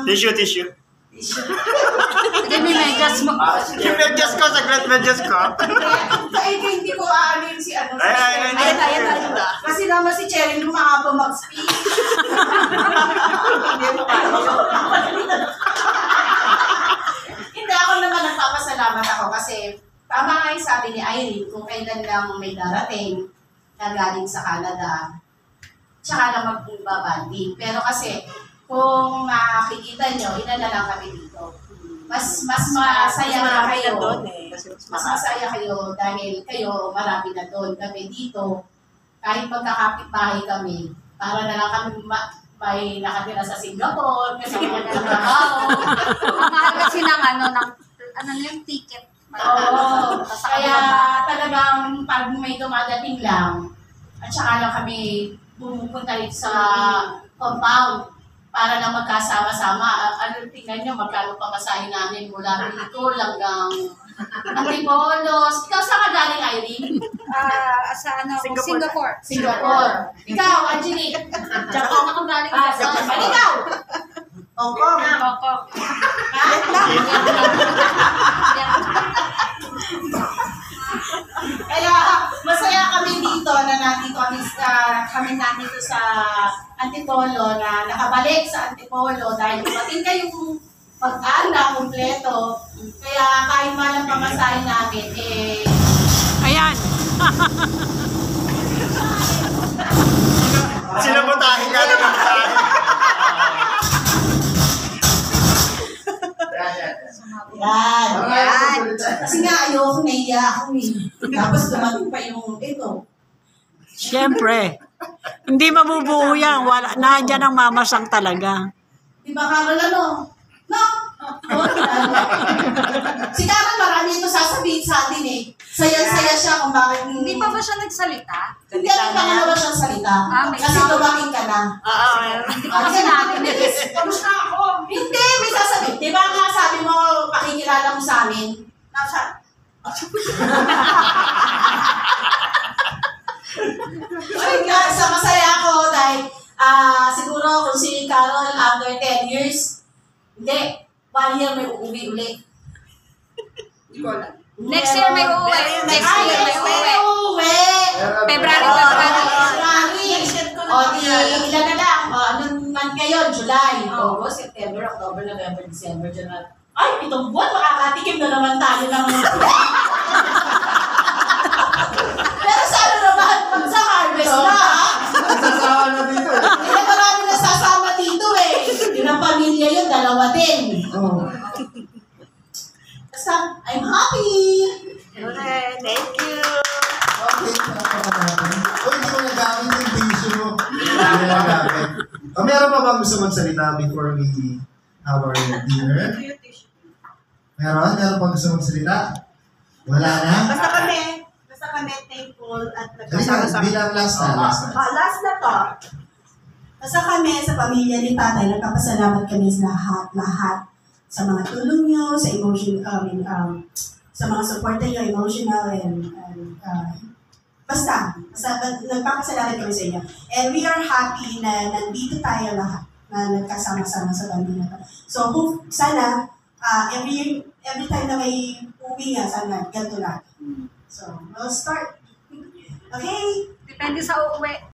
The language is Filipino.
Tissue. Sige, may medyas mo. Yung medyas ko, saglit medyas ko. Kaya hindi ko aanin si ano. Ayan. Kasi naman si Cheryl lumahaba mag-speak. Hindi ako naman nagpapasalamat ako kasi tama nga yung sabi ni Irene, kung kailan lang may darating na galing sa Canada, tsaka na magbabanding. Pero kasi, kung makikita nyo, ina na lang kami dito. Mas masaya na kayo. Mas masaya kayo dahil kayo marami na doon. Kami dito, kahit magkakapit-bahay kami, para na lang kami may nakatira sa Singapore, kasi wala na trabaho. Ang mahal kasi ng ano yung ticket. Oo. Kaya talagang pag may dumadating lang, at saka lang kami pumupunta rin sa compound para lang magkasama-sama. Tingnan nyo, magkano pamasahin namin mula Bicol hanggang Antipolos. Ikaw saan ka galing, Irene? Sa Singapore. Singapore. Ikaw, Angelique. Japan ako galing. Japan. Ikaw? Hong Kong. Kaya masaya kami dito na nandito sa Antipolo, na nakabalik sa Antipolo dahil dumating kayong pag-ana kompleto. Kaya kahit malang pamasahin namin, Ayan. Sinabotahin ka na ng Yan. Kasi nga ayoko, naiya ako eh. Tapos dumating pa yung ito. Siyempre. Hindi mabubuo yan. Nandiyan ang mamasang talaga. Di ba, Carol, ano? No? Si Carol, marami ito sasabihin sa atin eh. Saya-saya siya kung bakit... Hindi pa ba siya nagsalita? Hindi alam pa nga ba siyang salita. Kasi dumating ka na. Hindi pa kasi natin. Kamusta ako? Hindi, may sasabihin. Di ba nga sabi mo, pakikilala mo sa amin? Nasa? Ay, sa masaya ako dahil siguro kung si Carol after 10 years, hindi, 1 year may uuwi uli. Hindi ko alam. Next year may uuwi. Next year may uuwi. February. O di, ilan na lang. Anong month ngayon? July, August, September, October, November, December, January. Ay, itong buwan, makakatikim na naman tayo ng pero sa ano naman, pag sa harvest na, ha? Nasasawa na dito. Hindi marami nasasama dito eh. Yung ang pamilya yun, dalawa din. Basta, I'm happy. Thank you. Okay, hindi ko nagamit yung tissue mo. Hindi ko nagamit. Meron pa bang gusto magsalita before we have our dinner? Meron? Meron pa gusto magsalita? Wala na? Basta kami thankful at Halika, bilang last na. last na to. Basta kami sa pamilya ni Tatay, nagpapasalamat kami sa lahat sa mga tulong nyo, sa sa mga support nyo, emotional and basta nagpapasalamat kami sa inyo. And we are happy na nandito tayo lahat, na nagkasama-sama sa bandi na to. So, sana, every time na may uwi nga, sana, ganito lang. So, we'll start. Okay? Depende sa uuwi.